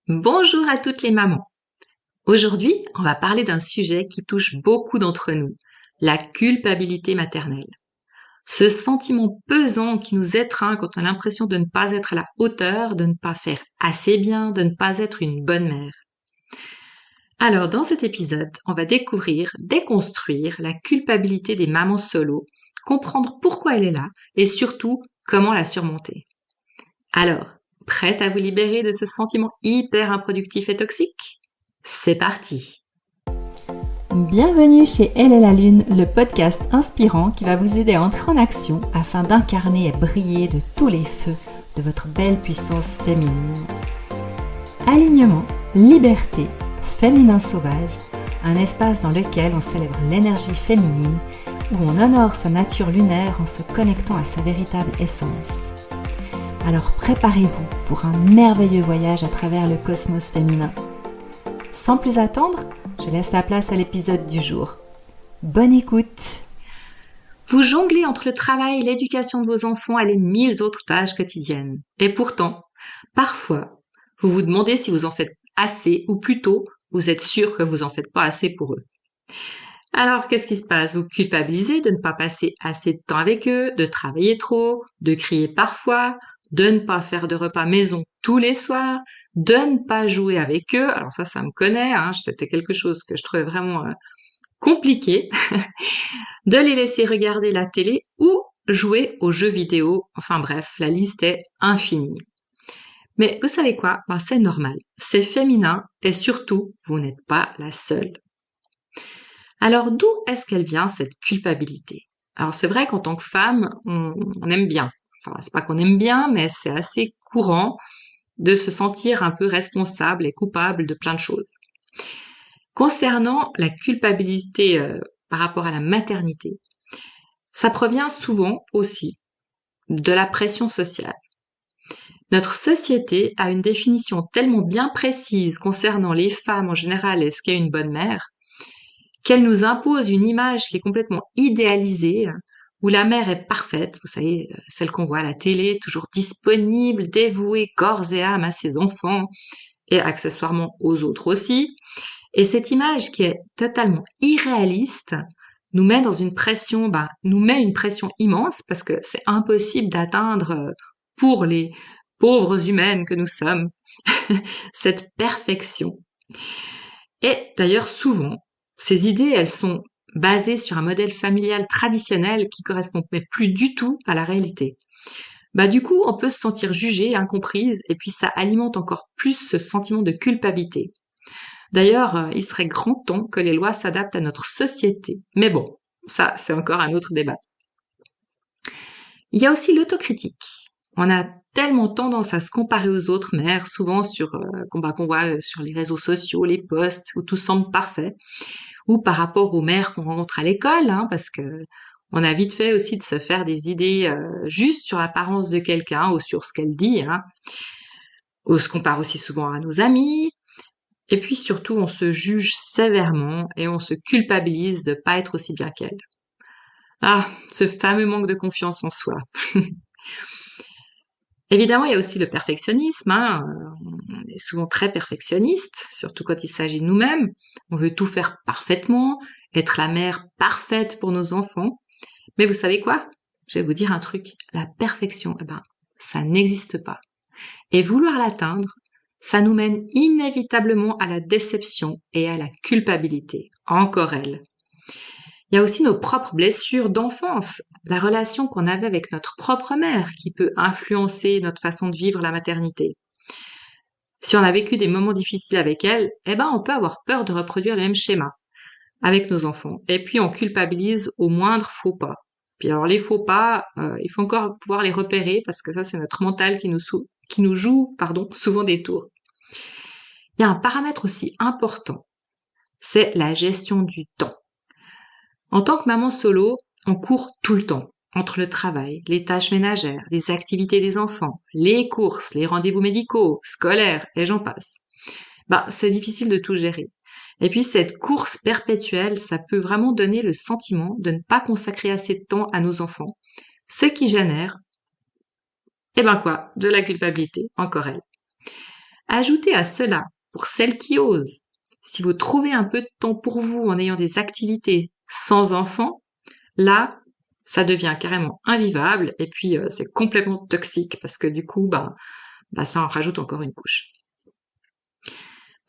Bonjour à toutes les mamans. Aujourd'hui, on va parler d'un sujet qui touche beaucoup d'entre nous, la culpabilité maternelle. Ce sentiment pesant qui nous étreint quand on a l'impression de ne pas être à la hauteur, de ne pas faire assez bien, de ne pas être une bonne mère. Alors, dans cet épisode, on va déconstruire la culpabilité des mamans solo, comprendre pourquoi elle est là et surtout comment la surmonter. Alors, prête à vous libérer de ce sentiment hyper improductif et toxique? C'est parti! Bienvenue chez Elle et la Lune, le podcast inspirant qui va vous aider à entrer en action afin d'incarner et briller de tous les feux de votre belle puissance féminine. Alignement, liberté, féminin sauvage, un espace dans lequel on célèbre l'énergie féminine, où on honore sa nature lunaire en se connectant à sa véritable essence. Alors préparez-vous pour un merveilleux voyage à travers le cosmos féminin. Sans plus attendre, je laisse la place à l'épisode du jour. Bonne écoute! Vous jonglez entre le travail et l'éducation de vos enfants et les 1000 autres tâches quotidiennes. Et pourtant, parfois, vous vous demandez si vous en faites assez ou plutôt, vous êtes sûr que vous en faites pas assez pour eux. Alors, qu'est-ce qui se passe? Vous culpabilisez de ne pas passer assez de temps avec eux, de travailler trop, de crier parfois, de ne pas faire de repas maison tous les soirs, de ne pas jouer avec eux. Alors ça me connaît, c'était quelque chose que je trouvais vraiment compliqué. De les laisser regarder la télé ou jouer aux jeux vidéo. Enfin bref, la liste est infinie. Mais vous savez quoi? C'est normal, c'est féminin et surtout, vous n'êtes pas la seule. Alors d'où est-ce qu'elle vient cette culpabilité? Alors c'est vrai qu'en tant que femme, on aime bien. Enfin, c'est pas qu'on aime bien, mais c'est assez courant de se sentir un peu responsable et coupable de plein de choses. Concernant la culpabilité par rapport à la maternité, ça provient souvent aussi de la pression sociale. Notre société a une définition tellement bien précise concernant les femmes en général et ce qu'est une bonne mère, qu'elle nous impose une image qui est complètement idéalisée, où la mère est parfaite, vous savez, celle qu'on voit à la télé, toujours disponible, dévouée corps et âme à ses enfants, et accessoirement aux autres aussi. Et cette image qui est totalement irréaliste nous met dans une pression, nous met une pression immense parce que c'est impossible d'atteindre pour les pauvres humaines que nous sommes cette perfection. Et d'ailleurs souvent, ces idées, elles sont basées sur un modèle familial traditionnel qui correspond plus du tout à la réalité. Du coup, on peut se sentir jugée, incomprise, et puis ça alimente encore plus ce sentiment de culpabilité. D'ailleurs, il serait grand temps que les lois s'adaptent à notre société. Mais bon, ça, c'est encore un autre débat. Il y a aussi l'autocritique. On a tellement tendance à se comparer aux autres mères, souvent qu'on voit sur les réseaux sociaux, les posts, où tout semble parfait, ou par rapport aux mères qu'on rencontre à l'école, parce que on a vite fait aussi de se faire des idées juste sur l'apparence de quelqu'un ou sur ce qu'elle dit. On se compare aussi souvent à nos amis. Et puis surtout, on se juge sévèrement et on se culpabilise de pas être aussi bien qu'elle. Ah, ce fameux manque de confiance en soi. Évidemment, il y a aussi le perfectionnisme. On est souvent très perfectionniste, surtout quand il s'agit de nous-mêmes. On veut tout faire parfaitement, être la mère parfaite pour nos enfants. Mais vous savez quoi? Je vais vous dire un truc. La perfection, ça n'existe pas. Et vouloir l'atteindre, ça nous mène inévitablement à la déception et à la culpabilité. Encore elle. Il y a aussi nos propres blessures d'enfance, la relation qu'on avait avec notre propre mère qui peut influencer notre façon de vivre la maternité. Si on a vécu des moments difficiles avec elle, on peut avoir peur de reproduire le même schéma avec nos enfants. Et puis on culpabilise au moindre faux pas. Puis alors les faux pas, il faut encore pouvoir les repérer parce que ça c'est notre mental qui nous joue souvent des tours. Il y a un paramètre aussi important, c'est la gestion du temps. En tant que maman solo, on court tout le temps, entre le travail, les tâches ménagères, les activités des enfants, les courses, les rendez-vous médicaux, scolaires, et j'en passe. C'est difficile de tout gérer. Et puis cette course perpétuelle, ça peut vraiment donner le sentiment de ne pas consacrer assez de temps à nos enfants, ce qui génère, de la culpabilité, encore elle. Ajoutez à cela, pour celles qui osent, si vous trouvez un peu de temps pour vous en ayant des activités sans enfants, là, ça devient carrément invivable et puis c'est complètement toxique parce que du coup, ça en rajoute encore une couche.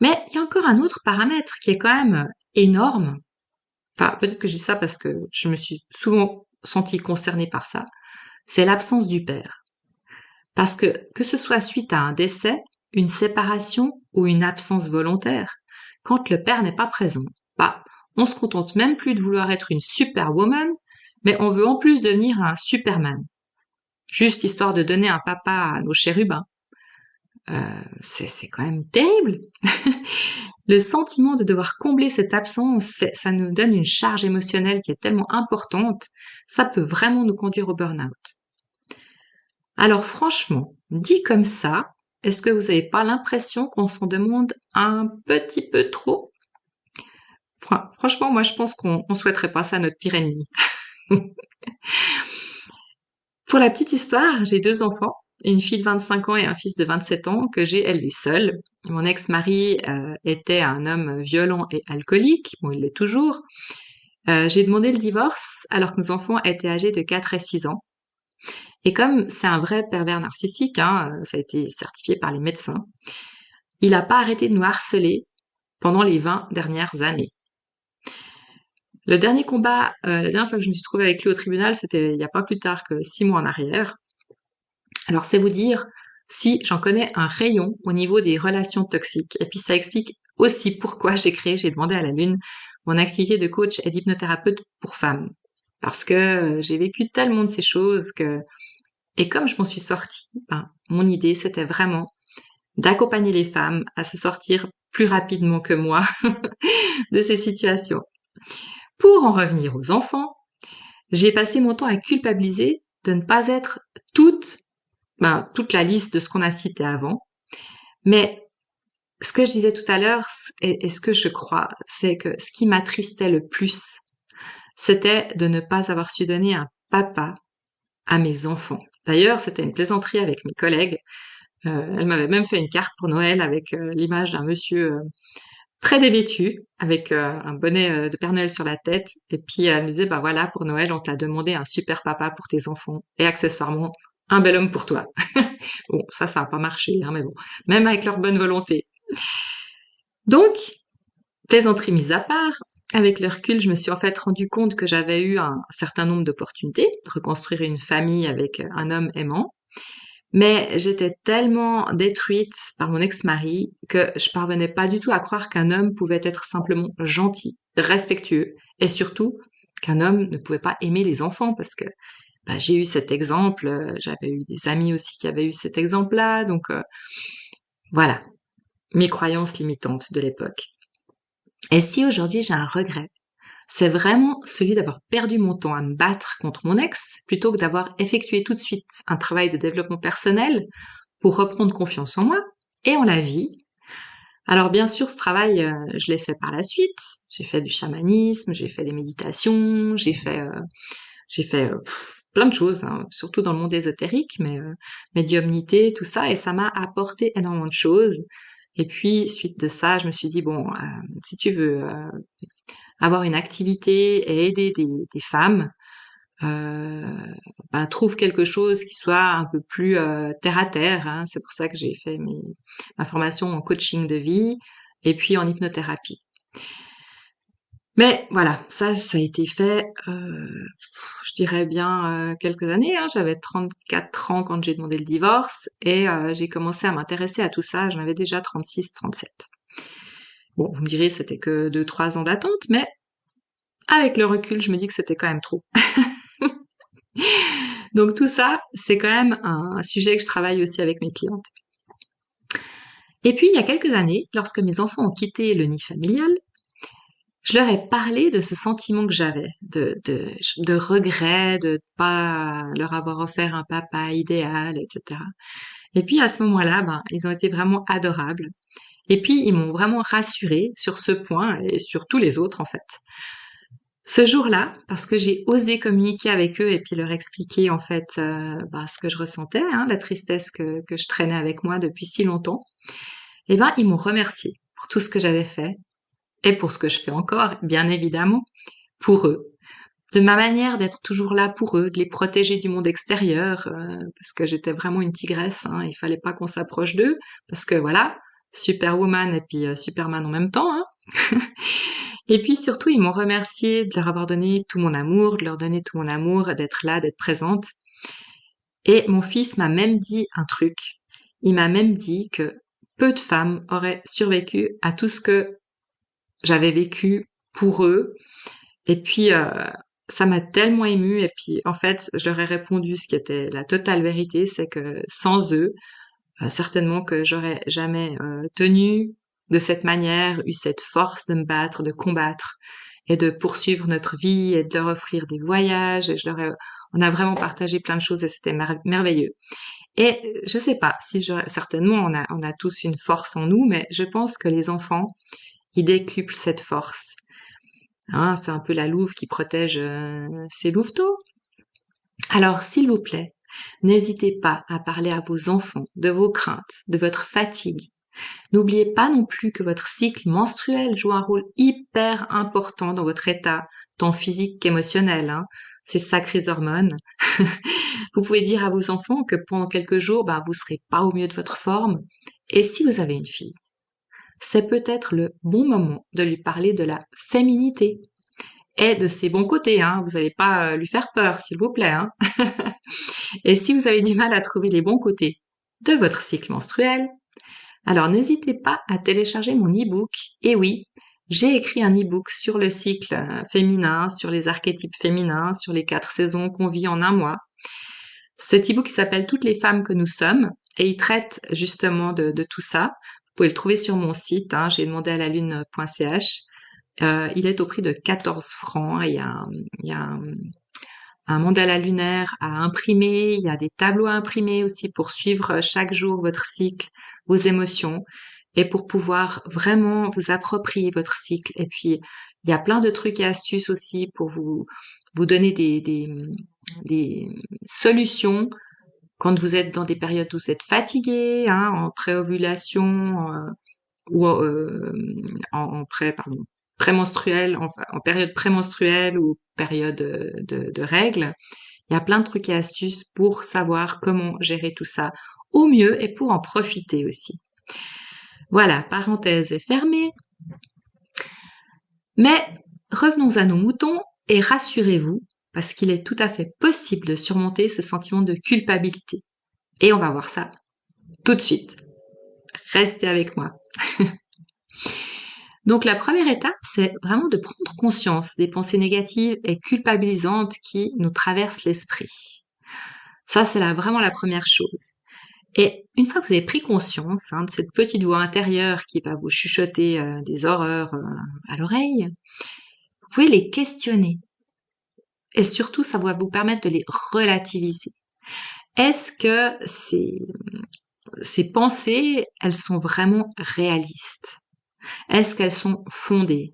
Mais il y a encore un autre paramètre qui est quand même énorme. Enfin, peut-être que je dis ça parce que je me suis souvent sentie concernée par ça. C'est l'absence du père. Parce que ce soit suite à un décès, une séparation ou une absence volontaire, quand le père n'est pas présent, on se contente même plus de vouloir être une superwoman, mais on veut en plus devenir un superman. Juste histoire de donner un papa à nos chérubins. C'est quand même terrible. Le sentiment de devoir combler cette absence, ça nous donne une charge émotionnelle qui est tellement importante, ça peut vraiment nous conduire au burn-out. Alors franchement, dit comme ça, est-ce que vous n'avez pas l'impression qu'on s'en demande un petit peu trop? Franchement, moi je pense qu'on souhaiterait pas ça à notre pire ennemi. Pour la petite histoire, j'ai 2 enfants, une fille de 25 ans et un fils de 27 ans que j'ai élevé seul. Mon ex-mari était un homme violent et alcoolique, bon il l'est toujours. J'ai demandé le divorce alors que nos enfants étaient âgés de 4 et 6 ans. Et comme c'est un vrai pervers narcissique, ça a été certifié par les médecins, il n'a pas arrêté de nous harceler pendant les 20 dernières années. Le dernier combat, la dernière fois que je me suis trouvée avec lui au tribunal, c'était il n'y a pas plus tard que 6 mois en arrière. Alors c'est vous dire si j'en connais un rayon au niveau des relations toxiques. Et puis ça explique aussi pourquoi j'ai demandé à la Lune, mon activité de coach et d'hypnothérapeute pour femmes. Parce que j'ai vécu tellement de ces choses et comme je m'en suis sortie, mon idée c'était vraiment d'accompagner les femmes à se sortir plus rapidement que moi de ces situations. Pour en revenir aux enfants, j'ai passé mon temps à culpabiliser de ne pas être toute la liste de ce qu'on a cité avant. Mais ce que je disais tout à l'heure et ce que je crois, c'est que ce qui m'attristait le plus, c'était de ne pas avoir su donner un papa à mes enfants. D'ailleurs, c'était une plaisanterie avec mes collègues. Elle m'avait même fait une carte pour Noël avec l'image d'un monsieur très dévêtu, avec un bonnet de Père Noël sur la tête. Et puis elle me disait, voilà, pour Noël, on t'a demandé un super papa pour tes enfants et accessoirement un bel homme pour toi. Bon, ça n'a pas marché, mais bon, même avec leur bonne volonté. Donc, plaisanterie mise à part, avec le recul, je me suis en fait rendu compte que j'avais eu un certain nombre d'opportunités de reconstruire une famille avec un homme aimant. Mais j'étais tellement détruite par mon ex-mari que je parvenais pas du tout à croire qu'un homme pouvait être simplement gentil, respectueux et surtout qu'un homme ne pouvait pas aimer les enfants parce que j'ai eu cet exemple, j'avais eu des amis aussi qui avaient eu cet exemple-là, donc voilà, mes croyances limitantes de l'époque. Et si aujourd'hui j'ai un regret, c'est vraiment celui d'avoir perdu mon temps à me battre contre mon ex plutôt que d'avoir effectué tout de suite un travail de développement personnel pour reprendre confiance en moi et en la vie. Alors bien sûr, ce travail, je l'ai fait par la suite. J'ai fait du chamanisme, j'ai fait des méditations, j'ai fait plein de choses, surtout dans le monde ésotérique, mais médiumnité, tout ça, et ça m'a apporté énormément de choses. Et puis, suite de ça, je me suis dit, si tu veux avoir une activité et aider des femmes, trouve quelque chose qui soit un peu plus terre à terre. C'est pour ça que j'ai fait ma formation en coaching de vie et puis en hypnothérapie. Mais voilà, ça a été fait, je dirais bien quelques années. J'avais 34 ans quand j'ai demandé le divorce et j'ai commencé à m'intéresser à tout ça. J'en avais déjà 36, 37. Bon, vous me direz, c'était que 2-3 ans d'attente, mais avec le recul, je me dis que c'était quand même trop. Donc tout ça, c'est quand même un sujet que je travaille aussi avec mes clientes. Et puis, il y a quelques années, lorsque mes enfants ont quitté le nid familial, je leur ai parlé de ce sentiment que j'avais, de regret, de pas leur avoir offert un papa idéal, etc. Et puis à ce moment-là, ils ont été vraiment adorables. Et puis ils m'ont vraiment rassurée sur ce point et sur tous les autres en fait. Ce jour-là, parce que j'ai osé communiquer avec eux et puis leur expliquer en fait ce que je ressentais, la tristesse que je traînais avec moi depuis si longtemps, ils m'ont remercié pour tout ce que j'avais fait et pour ce que je fais encore, bien évidemment, pour eux. De ma manière d'être toujours là pour eux, de les protéger du monde extérieur, parce que j'étais vraiment une tigresse, hein, il fallait pas qu'on s'approche d'eux, parce que voilà, Superwoman et puis Superman en même temps, hein. Et puis surtout, ils m'ont remercié de leur avoir donné tout mon amour, de leur donner tout mon amour, d'être là, d'être présente. Et mon fils m'a même dit un truc. Il m'a même dit que peu de femmes auraient survécu à tout ce que j'avais vécu pour eux. Et puis, ça m'a tellement émue. Et puis, en fait, je leur ai répondu ce qui était la totale vérité, c'est que sans eux, certainement que j'aurais jamais tenu de cette manière, eu cette force de me battre, de combattre et de poursuivre notre vie et de leur offrir des voyages. Et on a vraiment partagé plein de choses et c'était merveilleux. Et je sais pas si certainement on a tous une force en nous, mais je pense que les enfants, ils décuplent cette force. Hein, c'est un peu la louve qui protège ses louveteaux. Alors, s'il vous plaît, n'hésitez pas à parler à vos enfants de vos craintes, de votre fatigue. N'oubliez pas non plus que votre cycle menstruel joue un rôle hyper important dans votre état, tant physique qu'émotionnel, hein. Ces sacrées hormones. Vous pouvez dire à vos enfants que pendant quelques jours, vous serez pas au mieux de votre forme. Et si vous avez une fille, c'est peut-être le bon moment de lui parler de la féminité et de ses bons côtés, hein. Vous n'allez pas lui faire peur, s'il vous plaît, hein. Et si vous avez du mal à trouver les bons côtés de votre cycle menstruel, alors n'hésitez pas à télécharger mon e-book. Et oui, j'ai écrit un e-book sur le cycle féminin, sur les archétypes féminins, sur les 4 saisons qu'on vit en un mois. Cet e-book s'appelle Toutes les femmes que nous sommes et il traite justement de tout ça. Vous pouvez le trouver sur mon site, hein, j'ai demandé à la lune.ch. Il est au prix de 14 francs. Il y a un mandala lunaire à imprimer, il y a des tableaux à imprimer aussi pour suivre chaque jour votre cycle, vos émotions et pour pouvoir vraiment vous approprier votre cycle. Et puis, il y a plein de trucs et astuces aussi pour vous donner des solutions quand vous êtes dans des périodes où vous êtes fatigué, hein, en préovulation ou prémenstruelle, en période prémenstruelle ou période de règles. Il y a plein de trucs et astuces pour savoir comment gérer tout ça au mieux et pour en profiter aussi. Voilà, parenthèse est fermée. Mais revenons à nos moutons et rassurez-vous, parce qu'il est tout à fait possible de surmonter ce sentiment de culpabilité. Et on va voir ça tout de suite. Restez avec moi. Donc la première étape, c'est vraiment de prendre conscience des pensées négatives et culpabilisantes qui nous traversent l'esprit. Ça, c'est vraiment la première chose. Et une fois que vous avez pris conscience de cette petite voix intérieure qui va vous chuchoter des horreurs à l'oreille, vous pouvez les questionner. Et surtout, ça va vous permettre de les relativiser. Est-ce que ces pensées, elles sont vraiment réalistes? Est-ce qu'elles sont fondées?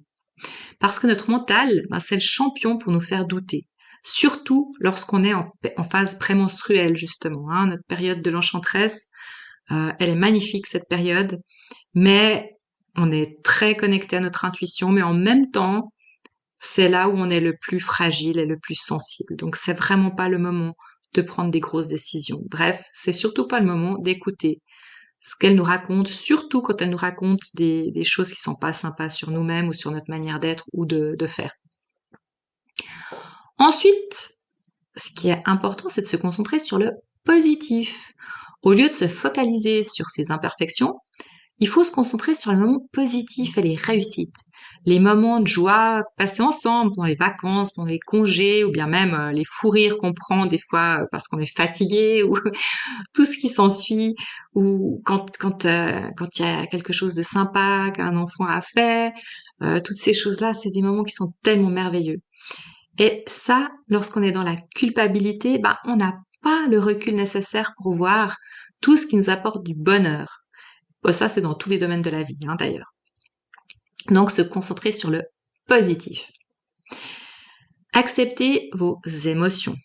Parce que notre mental, c'est le champion pour nous faire douter. Surtout lorsqu'on est en phase prémenstruelle, justement. Hein. Notre période de l'enchanteresse, elle est magnifique, cette période. Mais on est très connecté à notre intuition. Mais en même temps, c'est là où on est le plus fragile et le plus sensible. Donc, c'est vraiment pas le moment de prendre des grosses décisions. Bref, c'est surtout pas le moment d'écouter ce qu'elle nous raconte, surtout quand elle nous raconte des choses qui sont pas sympas sur nous-mêmes ou sur notre manière d'être ou de faire. Ensuite, ce qui est important, c'est de se concentrer sur le positif. Au lieu de se focaliser sur ses imperfections, il faut se concentrer sur les moments positifs et les réussites. Les moments de joie passés ensemble pendant les vacances, pendant les congés, ou bien même les fous rires qu'on prend des fois parce qu'on est fatigué, ou tout ce qui s'ensuit, ou quand il y a quelque chose de sympa qu'un enfant a fait, toutes ces choses-là, c'est des moments qui sont tellement merveilleux. Et ça, lorsqu'on est dans la culpabilité, on n'a pas le recul nécessaire pour voir tout ce qui nous apporte du bonheur. Ça, c'est dans tous les domaines de la vie, hein, d'ailleurs. Donc, se concentrer sur le positif. Accepter vos émotions.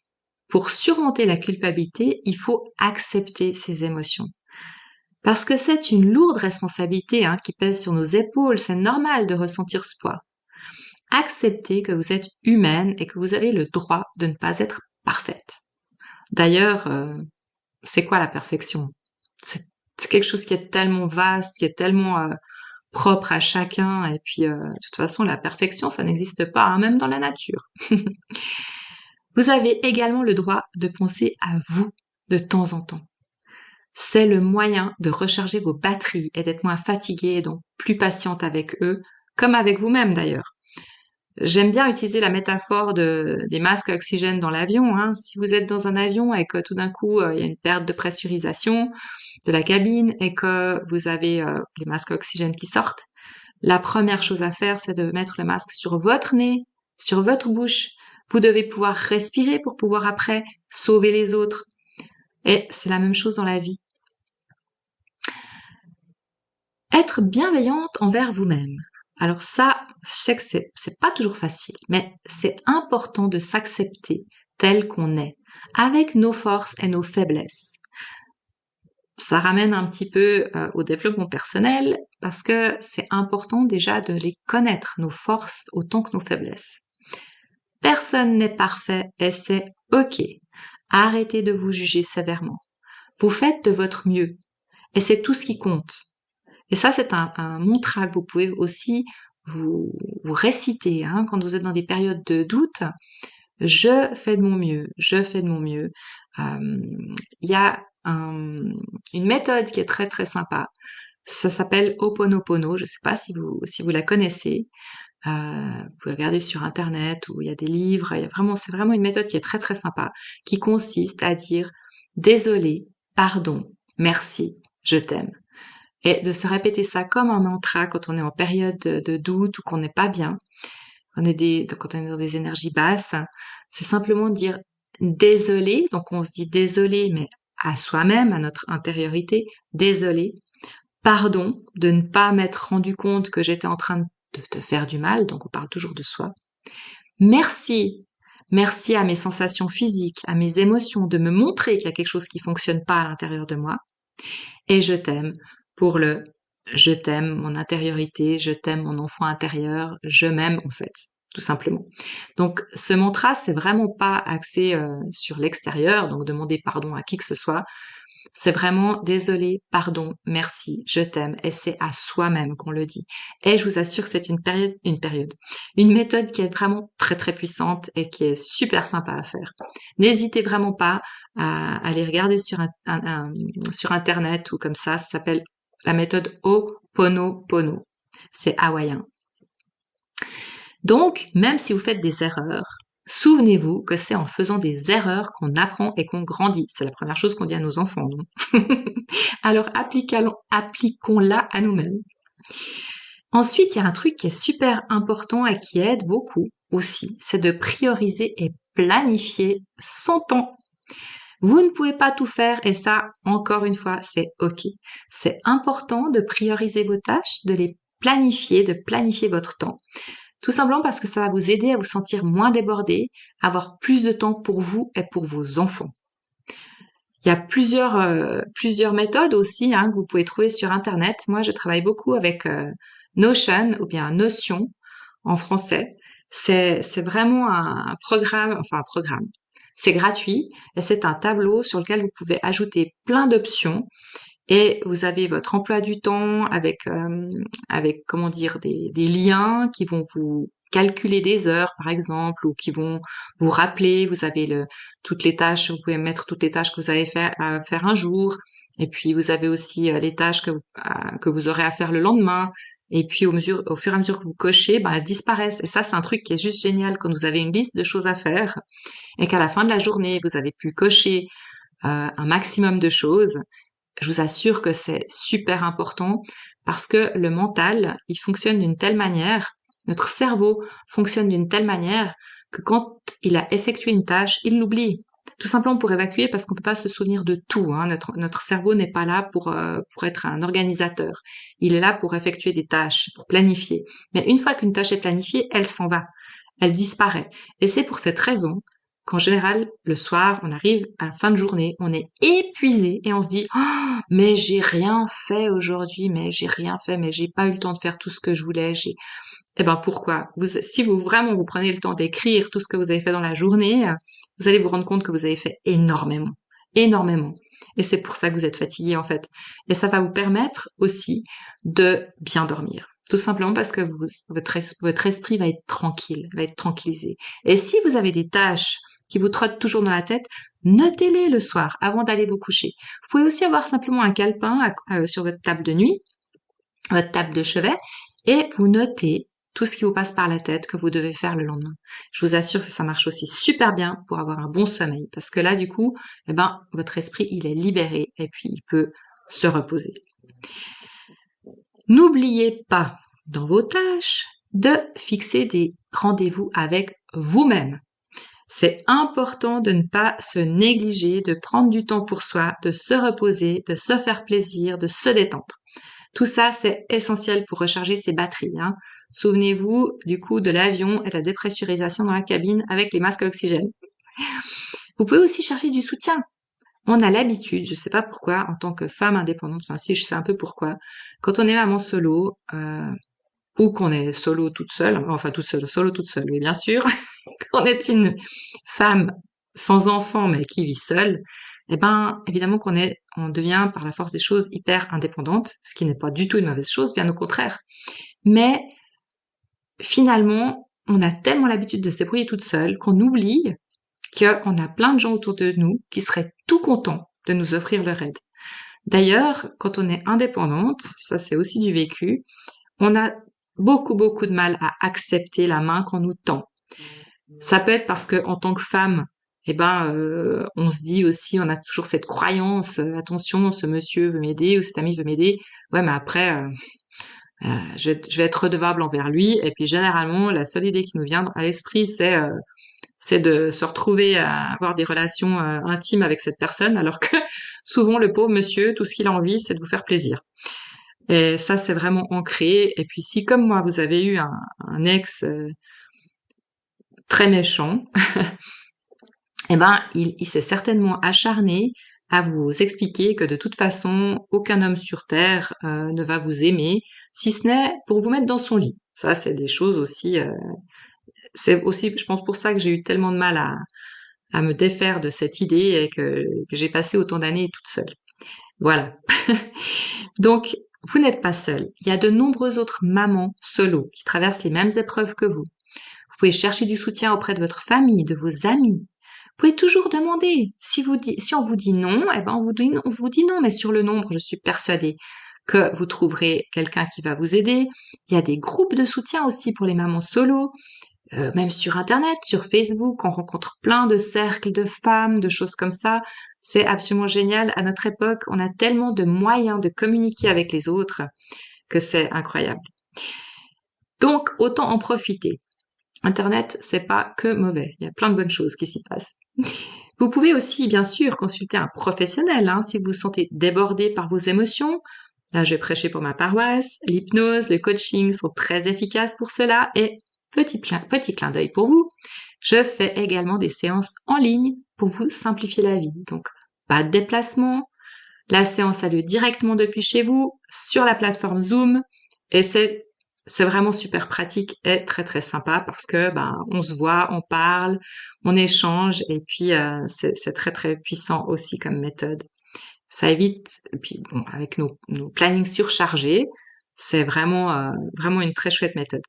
Pour surmonter la culpabilité, il faut accepter ses émotions. Parce que c'est une lourde responsabilité qui pèse sur nos épaules, c'est normal de ressentir ce poids. Acceptez que vous êtes humaine et que vous avez le droit de ne pas être parfaite. D'ailleurs, c'est quoi la perfection ? C'est quelque chose qui est tellement vaste, qui est tellement propre à chacun, et puis de toute façon, la perfection, ça n'existe pas, même dans la nature. Vous avez également le droit de penser à vous de temps en temps. C'est le moyen de recharger vos batteries et d'être moins fatigué et donc plus patiente avec eux, comme avec vous-même d'ailleurs. J'aime bien utiliser la métaphore des masques à oxygène dans l'avion. Si vous êtes dans un avion et que tout d'un coup il y a une perte de pressurisation de la cabine et que vous avez les masques à oxygène qui sortent, la première chose à faire, c'est de mettre le masque sur votre nez, sur votre bouche. Vous devez pouvoir respirer pour pouvoir après sauver les autres. Et c'est la même chose dans la vie. Être bienveillante envers vous-même. Alors ça, je sais que c'est pas toujours facile, mais c'est important de s'accepter tel qu'on est, avec nos forces et nos faiblesses. Ça ramène un petit peu au développement personnel, parce que c'est important déjà de les connaître, nos forces autant que nos faiblesses. Personne n'est parfait et c'est ok. Arrêtez de vous juger sévèrement. Vous faites de votre mieux et c'est tout ce qui compte. Et ça, c'est un mantra que vous pouvez aussi vous réciter quand vous êtes dans des périodes de doute. Je fais de mon mieux, je fais de mon mieux. Il y a une méthode qui est très très sympa. Ça s'appelle Ho'oponopono. Je ne sais pas si vous la connaissez. Vous pouvez regarder sur internet où il y a des livres. C'est vraiment une méthode qui est très très sympa, qui consiste à dire désolé, pardon, merci, je t'aime. Et de se répéter ça comme un mantra quand on est en période de doute ou qu'on n'est pas bien, quand on est dans des énergies basses, c'est simplement dire désolé. Donc on se dit désolé, mais à soi-même, à notre intériorité, désolé, pardon de ne pas m'être rendu compte que j'étais en train de te faire du mal, donc on parle toujours de soi. Merci à mes sensations physiques, à mes émotions, de me montrer qu'il y a quelque chose qui fonctionne pas à l'intérieur de moi. Et je t'aime pour je t'aime mon intériorité, je t'aime mon enfant intérieur, je m'aime en fait, tout simplement. Donc ce mantra, c'est vraiment pas axé sur l'extérieur, donc demander pardon à qui que ce soit. C'est vraiment désolé, pardon, merci, je t'aime, et c'est à soi-même qu'on le dit. Et je vous assure que c'est une méthode qui est vraiment très très puissante et qui est super sympa à faire. N'hésitez vraiment pas à aller regarder sur internet ou comme ça s'appelle la méthode Ho'oponopono. C'est hawaïen. Donc, même si vous faites des erreurs, souvenez-vous que c'est en faisant des erreurs qu'on apprend et qu'on grandit. C'est la première chose qu'on dit à nos enfants, non ? Alors, appliquons-la à nous-mêmes. Ensuite, il y a un truc qui est super important et qui aide beaucoup aussi, c'est de prioriser et planifier son temps. Vous ne pouvez pas tout faire et ça, encore une fois, c'est ok. C'est important de prioriser vos tâches, de les planifier, de planifier votre temps. Tout simplement parce que ça va vous aider à vous sentir moins débordé, à avoir plus de temps pour vous et pour vos enfants. Il y a plusieurs méthodes aussi que vous pouvez trouver sur Internet. Moi, je travaille beaucoup avec Notion ou bien Notion en français. C'est vraiment un programme. C'est gratuit et c'est un tableau sur lequel vous pouvez ajouter plein d'options. Et vous avez votre emploi du temps avec comment dire des liens qui vont vous calculer des heures par exemple ou qui vont vous rappeler. Vous avez toutes les tâches. Vous pouvez mettre toutes les tâches que vous avez à faire un jour. Et puis vous avez aussi les tâches que vous aurez à faire le lendemain. Et puis au fur et à mesure que vous cochez, elles disparaissent. Et ça, c'est un truc qui est juste génial quand vous avez une liste de choses à faire et qu'à la fin de la journée, vous avez pu cocher un maximum de choses. Je vous assure que c'est super important parce que le mental, il fonctionne d'une telle manière, notre cerveau fonctionne d'une telle manière que quand il a effectué une tâche, il l'oublie. Tout simplement pour évacuer parce qu'on peut pas se souvenir de tout. Notre cerveau n'est pas là pour être un organisateur. Il est là pour effectuer des tâches, pour planifier. Mais une fois qu'une tâche est planifiée, elle s'en va. Elle disparaît. Et c'est pour cette raison qu'en général, le soir, on arrive à la fin de journée, on est épuisé et on se dit « Oh, mais j'ai rien fait aujourd'hui, mais j'ai pas eu le temps de faire tout ce que je voulais, eh ben pourquoi? Si vous vraiment vous prenez le temps d'écrire tout ce que vous avez fait dans la journée, vous allez vous rendre compte que vous avez fait énormément, énormément. Et c'est pour ça que vous êtes fatigué en fait. Et ça va vous permettre aussi de bien dormir. Tout simplement parce que votre esprit va être tranquille, va être tranquillisé. Et si vous avez des tâches qui vous trottent toujours dans la tête, notez-les le soir avant d'aller vous coucher. Vous pouvez aussi avoir simplement un calepin sur votre table de nuit, votre table de chevet, et vous notez tout ce qui vous passe par la tête que vous devez faire le lendemain. Je vous assure que ça marche aussi super bien pour avoir un bon sommeil, parce que là, du coup, votre esprit, il est libéré et puis il peut se reposer. N'oubliez pas, dans vos tâches, de fixer des rendez-vous avec vous-même. C'est important de ne pas se négliger, de prendre du temps pour soi, de se reposer, de se faire plaisir, de se détendre. Tout ça, c'est essentiel pour recharger ses batteries. Souvenez-vous du coup de l'avion et de la dépressurisation dans la cabine avec les masques à oxygène. Vous pouvez aussi chercher du soutien. On a l'habitude, je sais pas pourquoi, en tant que femme indépendante, enfin si je sais un peu pourquoi, quand on est maman solo, ou qu'on est solo toute seule, solo toute seule, oui bien sûr, qu'on est une femme sans enfant mais qui vit seule, évidemment on devient par la force des choses hyper indépendante, ce qui n'est pas du tout une mauvaise chose, bien au contraire. Mais finalement, on a tellement l'habitude de se débrouiller toute seule qu'on oublie qu'on a plein de gens autour de nous qui seraient tout contents de nous offrir leur aide. D'ailleurs, quand on est indépendante, ça c'est aussi du vécu, on a beaucoup de mal à accepter la main qu'on nous tend. Ça peut être parce que en tant que femme, on se dit aussi, on a toujours cette croyance, attention, ce monsieur veut m'aider ou cet ami veut m'aider. Ouais, mais après, je vais être redevable envers lui. Et puis généralement, la seule idée qui nous vient à l'esprit, c'est de se retrouver à avoir des relations intimes avec cette personne, alors que souvent le pauvre monsieur, tout ce qu'il a envie, c'est de vous faire plaisir. Et ça, c'est vraiment ancré. Et puis si, comme moi, vous avez eu un ex très méchant, il s'est certainement acharné à vous expliquer que de toute façon, aucun homme sur Terre ne va vous aimer, si ce n'est pour vous mettre dans son lit. Ça, c'est des choses aussi... c'est aussi, je pense, pour ça que j'ai eu tellement de mal à me défaire de cette idée et que j'ai passé autant d'années toute seule. Voilà. Donc, vous n'êtes pas seule. Il y a de nombreuses autres mamans solo qui traversent les mêmes épreuves que vous. Vous pouvez chercher du soutien auprès de votre famille, de vos amis. Vous pouvez toujours demander. Si on vous dit non, on vous dit non, mais sur le nombre, je suis persuadée que vous trouverez quelqu'un qui va vous aider. Il y a des groupes de soutien aussi pour les mamans solo. Même sur Internet, sur Facebook, on rencontre plein de cercles de femmes, de choses comme ça. C'est absolument génial. À notre époque, on a tellement de moyens de communiquer avec les autres que c'est incroyable. Donc, autant en profiter. Internet, c'est pas que mauvais. Il y a plein de bonnes choses qui s'y passent. Vous pouvez aussi, bien sûr, consulter un professionnel si vous vous sentez débordé par vos émotions. Là, je vais prêcher pour ma paroisse. L'hypnose, le coaching sont très efficaces pour cela. Et petit clin d'œil pour vous, je fais également des séances en ligne pour vous simplifier la vie. Donc, pas de déplacement. La séance a lieu directement depuis chez vous, sur la plateforme Zoom. Et c'est vraiment super pratique et très très sympa parce que on se voit, on parle, on échange et puis c'est très très puissant aussi comme méthode. Ça évite, et puis bon, avec nos plannings surchargés, c'est vraiment une très chouette méthode.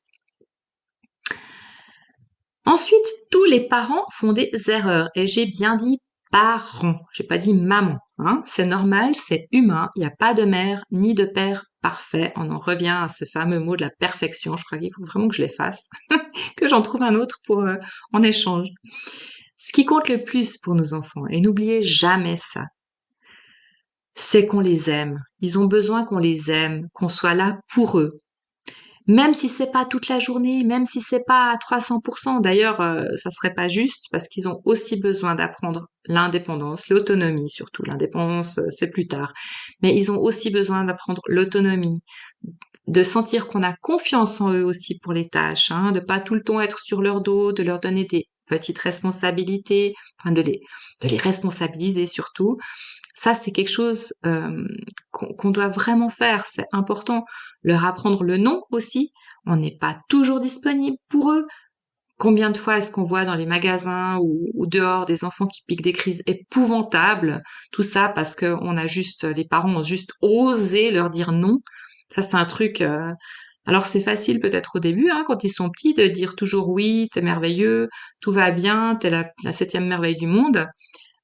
Ensuite, tous les parents font des erreurs et j'ai bien dit parents, j'ai pas dit maman. C'est normal, c'est humain, il n'y a pas de mère ni de père parfait. On en revient à ce fameux mot de la perfection. Je crois qu'il faut vraiment que je l'efface, que j'en trouve un autre pour en échange. Ce qui compte le plus pour nos enfants, et n'oubliez jamais ça, c'est qu'on les aime. Ils ont besoin qu'on les aime, qu'on soit là pour eux. Même si c'est pas toute la journée, même si c'est pas à 300%. D'ailleurs, ça serait pas juste parce qu'ils ont aussi besoin d'apprendre l'indépendance, l'autonomie surtout. L'indépendance, c'est plus tard. Mais ils ont aussi besoin d'apprendre l'autonomie, de sentir qu'on a confiance en eux aussi pour les tâches, de pas tout le temps être sur leur dos, de leur donner des petites responsabilités, de les responsabiliser surtout. Ça, c'est quelque chose qu'on doit vraiment faire. C'est important. Leur apprendre le non aussi. On n'est pas toujours disponible pour eux. Combien de fois est-ce qu'on voit dans les magasins ou dehors des enfants qui piquent des crises épouvantables? Tout ça parce que les parents ont juste osé leur dire non. Ça, c'est un truc. Alors c'est facile peut-être au début, hein, quand ils sont petits, de dire toujours oui, t'es merveilleux, tout va bien, t'es la 7e merveille du monde.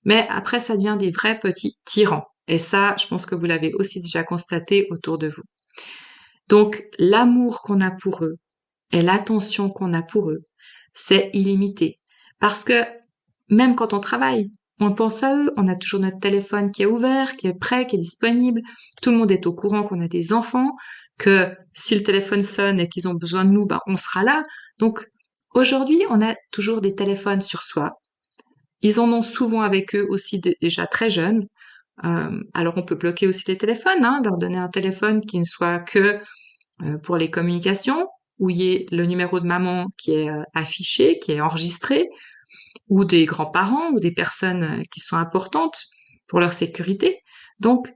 Mais après, ça devient des vrais petits tyrans. Et ça, je pense que vous l'avez aussi déjà constaté autour de vous. Donc, l'amour qu'on a pour eux et l'attention qu'on a pour eux, c'est illimité. Parce que même quand on travaille, on pense à eux, on a toujours notre téléphone qui est ouvert, qui est prêt, qui est disponible. Tout le monde est au courant qu'on a des enfants, que si le téléphone sonne et qu'ils ont besoin de nous, on sera là. Donc, aujourd'hui, on a toujours des téléphones sur soi. Ils en ont souvent avec eux aussi déjà très jeunes. Alors on peut bloquer aussi les téléphones, hein, leur donner un téléphone qui ne soit que pour les communications, où il y ait le numéro de maman qui est affiché, qui est enregistré, ou des grands-parents, ou des personnes qui sont importantes pour leur sécurité. Donc,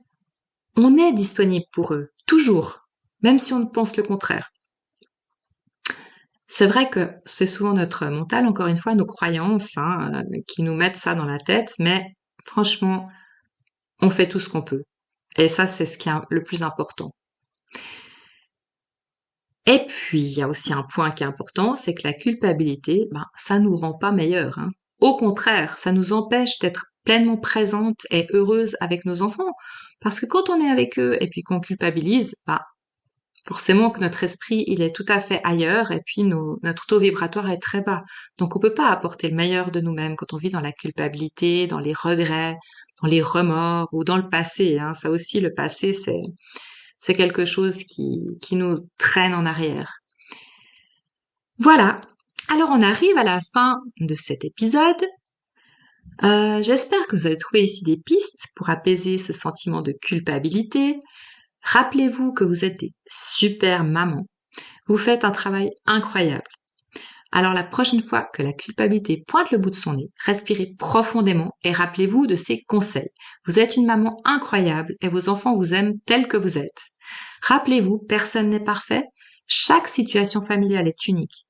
on est disponible pour eux, toujours, même si on pense le contraire. C'est vrai que c'est souvent notre mental, encore une fois, nos croyances, qui nous mettent ça dans la tête, mais franchement, on fait tout ce qu'on peut. Et ça, c'est ce qui est le plus important. Et puis, il y a aussi un point qui est important, c'est que la culpabilité, ça nous rend pas meilleurs. Hein. Au contraire, ça nous empêche d'être pleinement présente et heureuse avec nos enfants. Parce que quand on est avec eux et puis qu'on culpabilise, forcément que notre esprit, il est tout à fait ailleurs et puis notre taux vibratoire est très bas. Donc, on peut pas apporter le meilleur de nous-mêmes quand on vit dans la culpabilité, dans les regrets, dans les remords ou dans le passé. Hein. Ça aussi, le passé, c'est quelque chose qui nous traîne en arrière. Voilà. Alors, on arrive à la fin de cet épisode. J'espère que vous avez trouvé ici des pistes pour apaiser ce sentiment de culpabilité. Rappelez-vous que vous êtes des super mamans. Vous faites un travail incroyable. Alors la prochaine fois que la culpabilité pointe le bout de son nez, respirez profondément et rappelez-vous de ces conseils. Vous êtes une maman incroyable et vos enfants vous aiment tel que vous êtes. Rappelez-vous, personne n'est parfait. Chaque situation familiale est unique.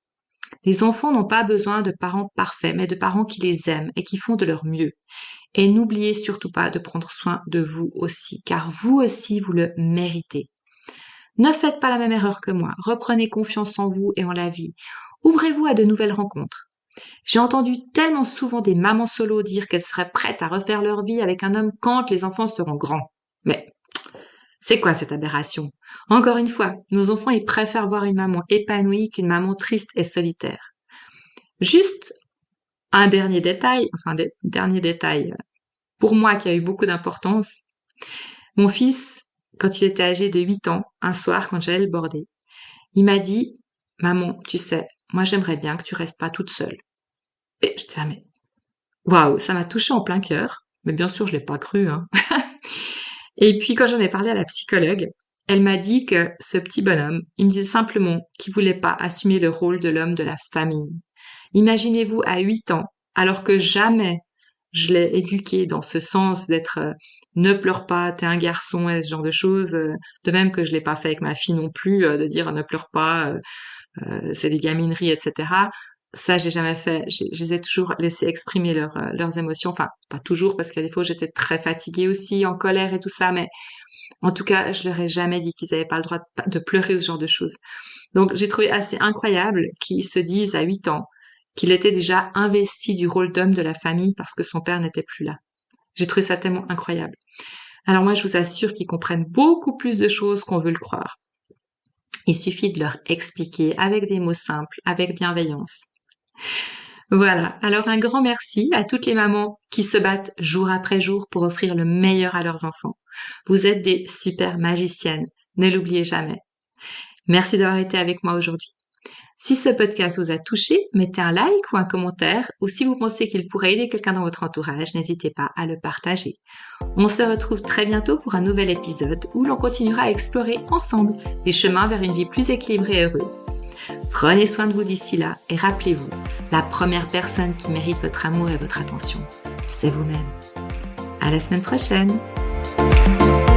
Les enfants n'ont pas besoin de parents parfaits, mais de parents qui les aiment et qui font de leur mieux. Et n'oubliez surtout pas de prendre soin de vous aussi, car vous aussi, vous le méritez. Ne faites pas la même erreur que moi. Reprenez confiance en vous et en la vie. Ouvrez-vous à de nouvelles rencontres. J'ai entendu tellement souvent des mamans solo dire qu'elles seraient prêtes à refaire leur vie avec un homme quand les enfants seront grands. Mais c'est quoi cette aberration? Encore une fois, nos enfants, ils préfèrent voir une maman épanouie qu'une maman triste et solitaire. Juste un dernier détail, pour moi qui a eu beaucoup d'importance. Mon fils, quand il était âgé de 8 ans, un soir quand j'allais le border, il m'a dit « Maman, tu sais, moi j'aimerais bien que tu restes pas toute seule. » Et je disais « Mais waouh, ça m'a touchée en plein cœur. » Mais bien sûr, je l'ai pas cru. Hein. Et puis quand j'en ai parlé à la psychologue, elle m'a dit que ce petit bonhomme, il me disait simplement qu'il voulait pas assumer le rôle de l'homme de la famille. Imaginez-vous à 8 ans, alors que jamais je l'ai éduqué dans ce sens d'être ne pleure pas, t'es un garçon et ce genre de choses. De même que je l'ai pas fait avec ma fille non plus, de dire ne pleure pas, c'est des gamineries, etc. Ça, j'ai jamais fait. Je les ai toujours laissé exprimer leurs émotions. Enfin, pas toujours, parce qu'il y a des fois où j'étais très fatiguée aussi, en colère et tout ça, mais en tout cas, je leur ai jamais dit qu'ils avaient pas le droit de pleurer ou ce genre de choses. Donc, j'ai trouvé assez incroyable qu'ils se disent à 8 ans qu'il était déjà investi du rôle d'homme de la famille parce que son père n'était plus là. J'ai trouvé ça tellement incroyable. Alors moi, je vous assure qu'ils comprennent beaucoup plus de choses qu'on veut le croire. Il suffit de leur expliquer avec des mots simples, avec bienveillance. Voilà, alors un grand merci à toutes les mamans qui se battent jour après jour pour offrir le meilleur à leurs enfants. Vous êtes des super magiciennes, ne l'oubliez jamais. Merci d'avoir été avec moi aujourd'hui. Si ce podcast vous a touché, mettez un like ou un commentaire, ou si vous pensez qu'il pourrait aider quelqu'un dans votre entourage, n'hésitez pas à le partager. On se retrouve très bientôt pour un nouvel épisode où l'on continuera à explorer ensemble les chemins vers une vie plus équilibrée et heureuse. Prenez soin de vous d'ici là et rappelez-vous, la première personne qui mérite votre amour et votre attention, c'est vous-même. À la semaine prochaine! bientôt.